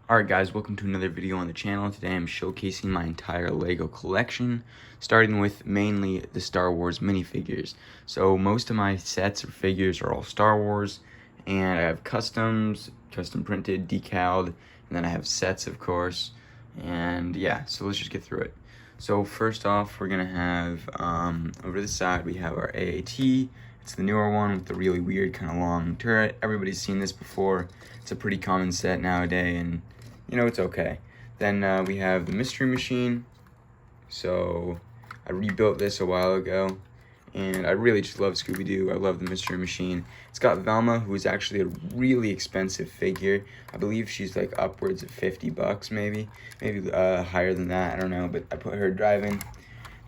Alright guys, welcome to another video on the channel. Today I'm showcasing my entire LEGO collection, starting with mainly the Star Wars minifigures. So most of my sets or figures are all Star Wars, and I have customs, custom printed, decaled, and then I have sets of course, and yeah, so let's just get through it. So first off, we're gonna have, over the side we have our AAT. It's the newer one with the really weird kind of long turret. Everybody's seen this before. It's a pretty common set nowadays, and you know, it's okay. Then we have the Mystery Machine. So I rebuilt this a while ago, and I really just love Scooby-Doo. I love the Mystery Machine. It's got Velma, who is actually a really expensive figure. I believe she's like upwards of 50 bucks maybe higher than that, I don't know, but I put her driving.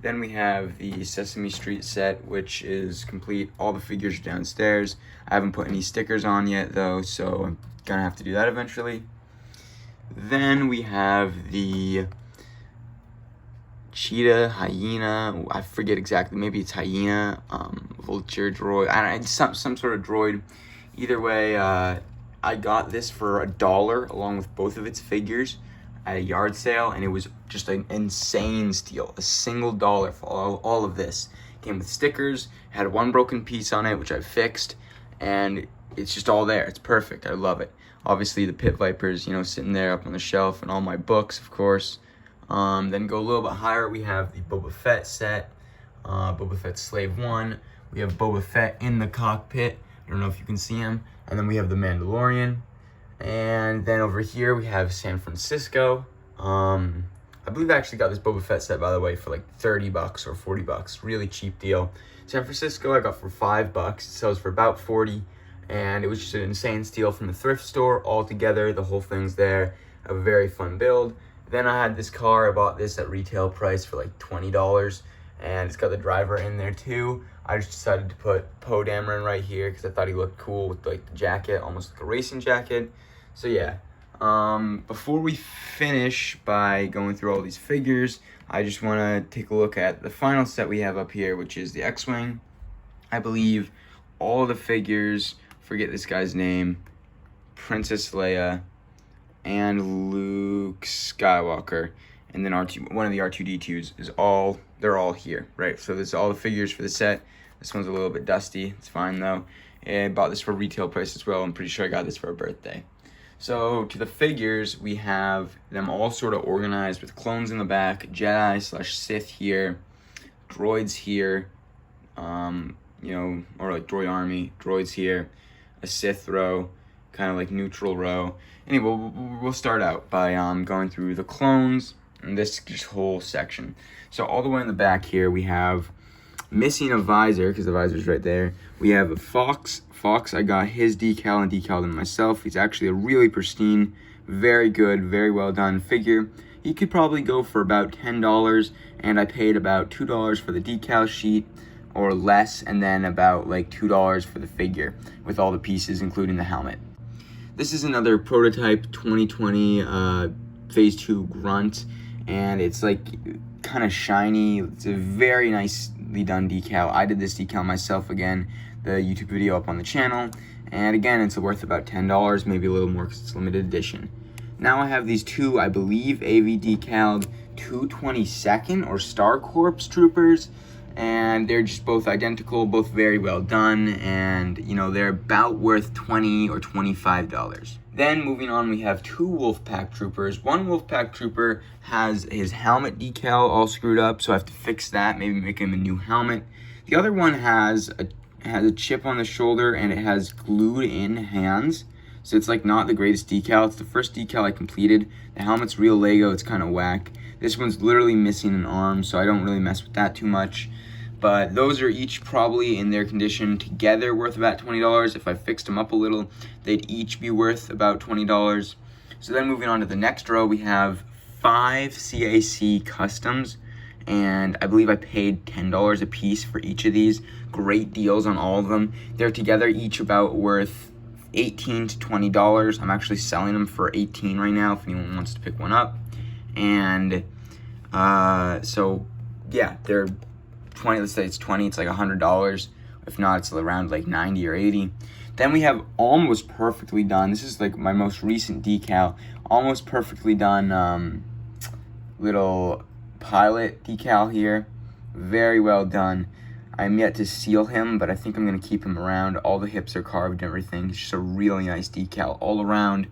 Then we have the Sesame Street set, which is complete. All the figures are downstairs. I haven't put any stickers on yet though, so I'm gonna have to do that eventually. Then we have the cheetah, hyena, I forget exactly, maybe it's hyena, vulture droid, I don't know, some sort of droid. Either way, I got this for $1 along with both of its figures at a yard sale, and it was just an insane steal. A single dollar for all of this. Came with stickers, had one broken piece on it, which I fixed, and it's just all there. It's perfect. I love it. Obviously, the Pit Vipers, you know, sitting there up on the shelf, and all my books, of course. Then go a little bit higher. We have the Boba Fett set, Boba Fett Slave 1. We have Boba Fett in the cockpit. I don't know if you can see him. And then we have the Mandalorian. And then over here, we have San Francisco. I believe I actually got this Boba Fett set, by the way, for like 30 bucks or 40 bucks. Really cheap deal. San Francisco I got for 5 bucks. It sells for about 40. And it was just an insane steal from the thrift store altogether. The whole thing's there. A very fun build. Then I had this car. I bought this at retail price for like $20. And it's got the driver in there too. I just decided to put Poe Dameron right here because I thought he looked cool with like the jacket, almost like a racing jacket. So yeah, before we finish by going through all these figures, I just want to take a look at the final set we have up here, which is the X-Wing. I believe all the figures, forget this guy's name, Princess Leia, and Luke Skywalker, and then one of the R2-D2s they're all here, right? So this is all the figures for the set. This one's a little bit dusty, it's fine though. And I bought this for retail price as well. I'm pretty sure I got this for a birthday. So to the figures, we have them all sort of organized with clones in the back, Jedi/Sith here, droids here, you know, or like droid army, droids here, a Sith row, kind of like neutral row. Anyway, we'll start out by going through the clones and this just whole section. So all the way in the back here, we have missing a visor because the visor's right there. We have a Fox. I got his decal and decaled him myself. He's actually a really pristine, very good, very well done figure. He could probably go for about $10, and I paid about $2 for the decal sheet or less, and then about like $2 for the figure with all the pieces, including the helmet. This is another prototype 2020 Phase 2 Grunt, and it's like kind of shiny. It's a very nicely done decal. I did this decal myself again, the YouTube video up on the channel, and again it's worth about $10, maybe a little more because it's limited edition. Now I have these two, I believe, AV decaled 222nd or Star Corps troopers, and they're just both identical, both very well done, and you know, they're about worth $20 or $25. Then moving on, we have two Wolfpack troopers. One Wolfpack trooper has his helmet decal all screwed up, so I have to fix that, maybe make him a new helmet. The other one has a chip on the shoulder, and it has glued in hands, so it's like not the greatest decal. It's the first decal I completed. The helmet's real Lego, it's kind of whack. This one's literally missing an arm, so I don't really mess with that too much. But those are each probably in their condition together worth about $20. If I fixed them up a little, they'd each be worth about $20. So then moving on to the next row, we have 5 CAC customs, and I believe I paid $10 a piece for each of these. Great deals on all of them. They're together each about worth $18 to $20. I'm actually selling them for $18 right now if anyone wants to pick one up. And so yeah, they're 20, let's say it's 20, it's like $100. If not, it's around like 90 or 80. Then we have almost perfectly done. This is like my most recent decal. Almost perfectly done little pilot decal here. Very well done. I'm yet to seal him, but I think I'm going to keep him around. All the hips are carved and everything. It's just a really nice decal all around.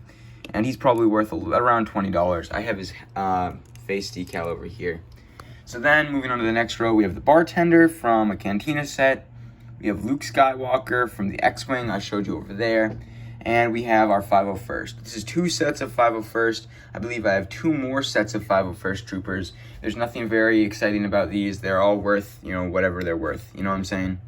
And he's probably worth around $20. I have his face decal over here. So then, moving on to the next row, we have the bartender from a Cantina set. We have Luke Skywalker from the X-Wing I showed you over there. And we have our 501st. This is 2 sets of 501st. I believe I have 2 more sets of 501st Troopers. There's nothing very exciting about these. They're all worth, whatever they're worth. You know what I'm saying?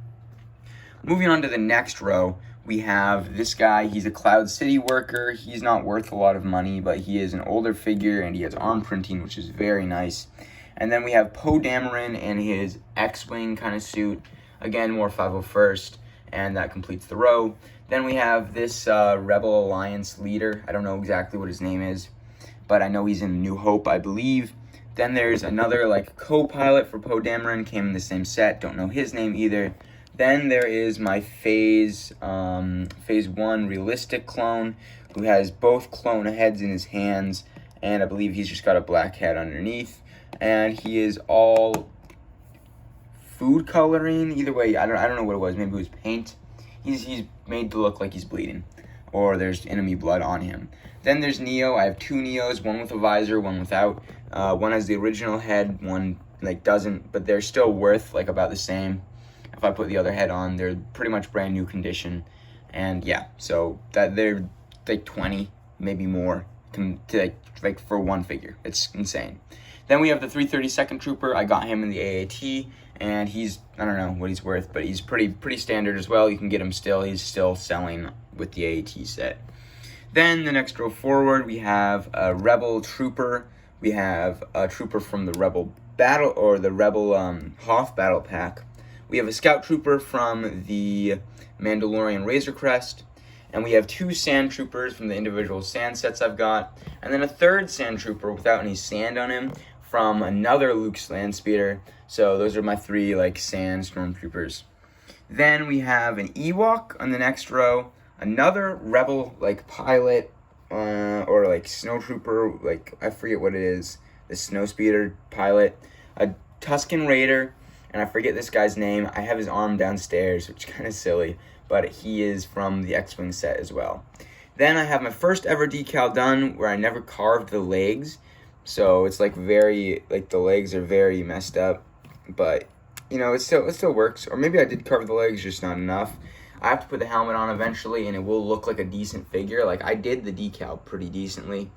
Moving on to the next row, we have this guy. He's a Cloud City worker. He's not worth a lot of money, but he is an older figure, and he has arm printing, which is very nice. And then we have Poe Dameron in his X-Wing kind of suit. Again, more 501st, and that completes the row. Then we have this Rebel Alliance leader. I don't know exactly what his name is, but I know he's in New Hope, I believe. Then there's another co-pilot for Poe Dameron, came in the same set. Don't know his name either. Then there is my Phase 1 realistic clone, who has both clone heads in his hands, and I believe he's just got a black head underneath. And he is all food coloring. Either way, I don't know what it was. Maybe it was paint. He's made to look like he's bleeding, or there's enemy blood on him. Then there's Neo. I have 2 Neos, one with a visor, one without. One has the original head, one doesn't, but they're still worth about the same. If I put the other head on, they're pretty much brand new condition. And yeah, so that they're 20, maybe more, for one figure. It's insane. Then we have the 332nd Trooper. I got him in the AAT, and he's, I don't know what he's worth, but he's pretty standard as well. You can get him still. He's still selling with the AAT set. Then the next row forward, we have a Rebel Trooper. We have a Trooper from the Rebel Battle, or the Rebel Hoth Battle Pack. We have a Scout Trooper from the Mandalorian Razor Crest. And we have 2 Sand Troopers from the individual sand sets I've got. And then a 3rd Sand Trooper without any sand on him from another Luke Landspeeder. So those are my 3 sand stormtroopers. Then we have an Ewok on the next row. Another Rebel pilot or snowtrooper, I forget what it is. The Snowspeeder pilot. A Tusken Raider. And I forget this guy's name. I have his arm downstairs, which is kind of silly. But he is from the X-Wing set as well. Then I have my first ever decal done where I never carved the legs. So it's the legs are very messed up. But, it still works. Or maybe I did carve the legs, just not enough. I have to put the helmet on eventually, and it will look like a decent figure. I did the decal pretty decently.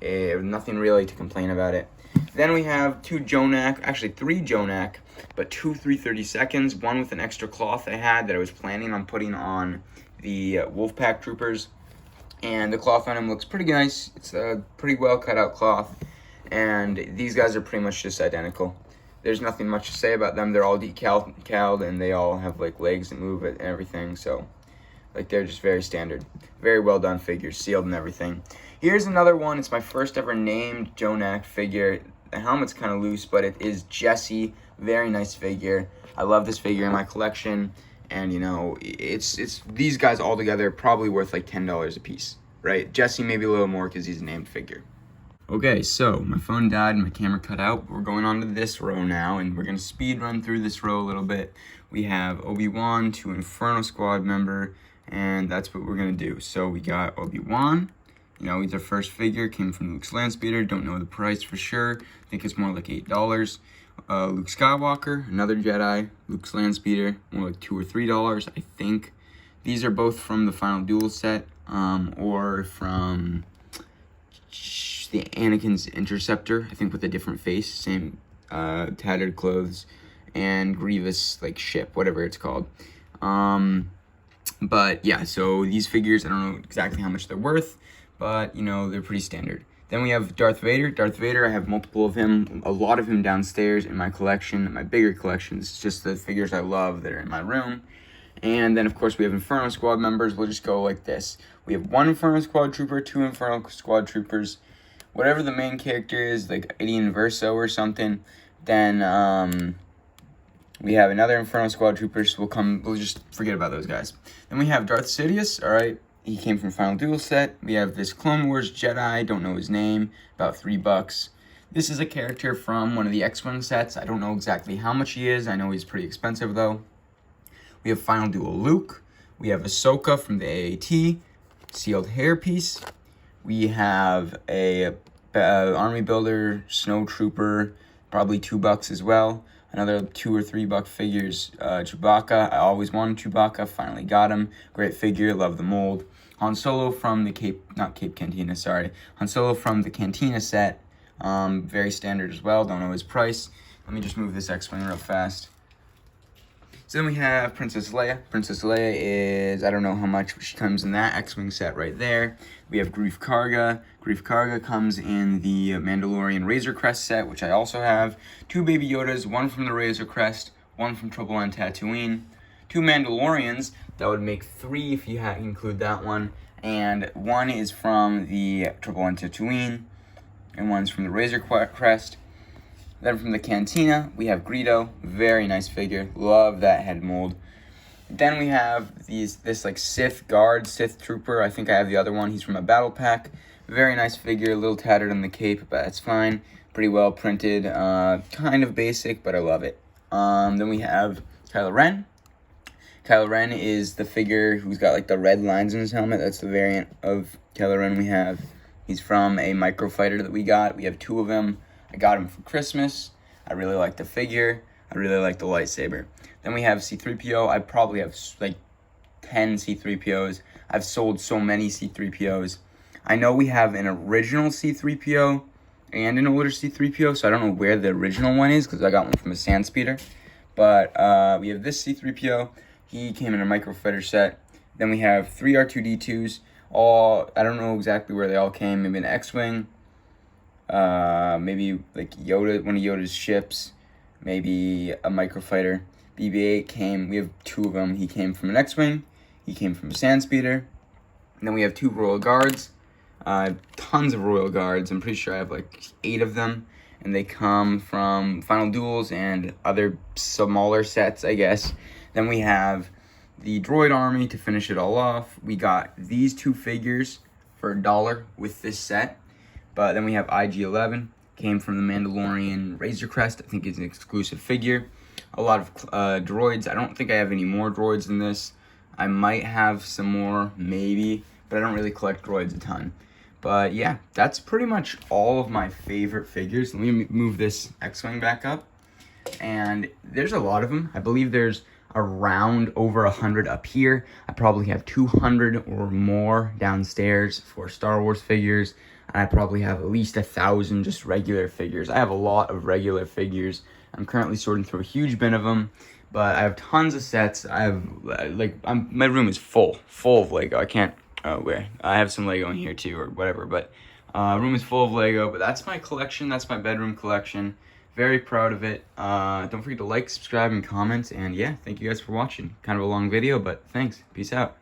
Nothing really to complain about it. Then we have 2 Jonak, actually 3 Jonak, but 2 332nds, one with an extra cloth I had that I was planning on putting on the Wolfpack Troopers. And the cloth on him looks pretty nice. It's a pretty well cut out cloth. And these guys are pretty much just identical. There's nothing much to say about them. They're all decaled, and they all have legs that move and everything. So they're just very standard. Very well done figures, sealed and everything. Here's another one. It's my first ever named Jonak figure. The helmet's kind of loose, but it is Jesse. Very nice figure. I love this figure in my collection. And, it's these guys all together probably worth $10 a piece, right? Jesse maybe a little more because he's a named figure. Okay, so my phone died and my camera cut out. We're going on to this row now, and we're going to speed run through this row a little bit. We have Obi-Wan to Inferno Squad member, and that's what we're going to do. So we got Obi-Wan. He's our first figure, came from Luke's Landspeeder. Don't know the price for sure. I think it's more like $8. Luke Skywalker, another Jedi. Luke's Landspeeder, more like $2 or $3, I think. These are both from the Final Duel set, or from the Anakin's Interceptor, I think with a different face, same tattered clothes, and Grievous ship, whatever it's called. But yeah, so these figures, I don't know exactly how much they're worth, but they're pretty standard. Then we have Darth Vader. Darth Vader, I have multiple of him, a lot of him downstairs in my collection, my bigger collections. It's just the figures I love that are in my room. And then, of course, we have Inferno Squad members. We'll just go like this. We have 1 Inferno Squad Trooper, 2 Inferno Squad Troopers. Whatever the main character is, like Idian Verso or something, then We have another Inferno Squad Troopers. We'll just forget about those guys. Then we have Darth Sidious, all right. He came from Final Duel set. We have this Clone Wars Jedi, don't know his name, about $3. This is a character from one of the X-Wing sets. I don't know exactly how much he is. I know he's pretty expensive though. We have Final Duel Luke. We have Ahsoka from the AAT, sealed hairpiece. We have a Army Builder Snow Trooper, probably $2 as well. Another $2 or $3 figures. Chewbacca, I always wanted Chewbacca, finally got him. Great figure, love the mold. Han Solo from the Han Solo from the Cantina set. Very standard as well, don't know his price. Let me just move this X-Wing real fast. So then we have Princess Leia. Princess Leia is, I don't know how much she comes in that X-Wing set right there. We have Greef Karga. Greef Karga comes in the Mandalorian Razor Crest set, which I also have. 2 Baby Yodas, one from the Razor Crest, one from Triple on Tatooine. 2 Mandalorians, that would make 3 if you include that one. And 1 is from the Triple on Tatooine, and 1's from the Razor Crest. Then from the Cantina, we have Greedo, very nice figure, love that head mold. Then we have this like Sith guard, Sith trooper, I think I have the other one, he's from a battle pack. Very nice figure, a little tattered on the cape, but that's fine. Pretty well printed, kind of basic, but I love it. Then we have Kylo Ren. Kylo Ren is the figure who's got like the red lines in his helmet, that's the variant of Kylo Ren we have. He's from a microfighter that we got, we have 2 of them. I got him for Christmas. I really like the figure. I really like the lightsaber. Then we have C-3PO. I probably have like 10 C-3POs. I've sold so many C-3POs. I know we have an original C-3PO and an older C-3PO, so I don't know where the original one is because I got one from a sand speeder. But we have this C-3PO. He came in a microfighter set. Then we have 3 R2-D2s. I don't know exactly where they all came. Maybe an X-Wing. Maybe like Yoda, one of Yoda's ships, maybe a microfighter. BB-8 came, we have 2 of them. He came from an X-Wing, he came from a sand speeder. And then we have 2 Royal Guards, tons of Royal Guards. I'm pretty sure I have like 8 of them. And they come from Final Duels and other smaller sets, I guess. Then we have the Droid Army to finish it all off. We got these 2 figures for $1 with this set. But then we have IG-11, came from the Mandalorian Razor Crest. I think it's an exclusive figure. A lot of droids. I don't think I have any more droids in this. I might have some more, maybe, but I don't really collect droids a ton. But yeah, that's pretty much all of my favorite figures. Let me move this X-Wing back up. And there's a lot of them. I believe there's around over 100 up here. I probably have 200 or more downstairs for Star Wars figures. And I probably have at least 1,000 just regular figures. I have a lot of regular figures. I'm currently sorting through a huge bin of them, but I have tons of sets. I have my room is full of Lego. I can't I have some Lego in here too or whatever, but room is full of Lego. But that's my collection. That's my bedroom collection. Very proud of it. Don't forget to like, subscribe, and comment. And yeah, thank you guys for watching. Kind of a long video, but thanks. Peace out.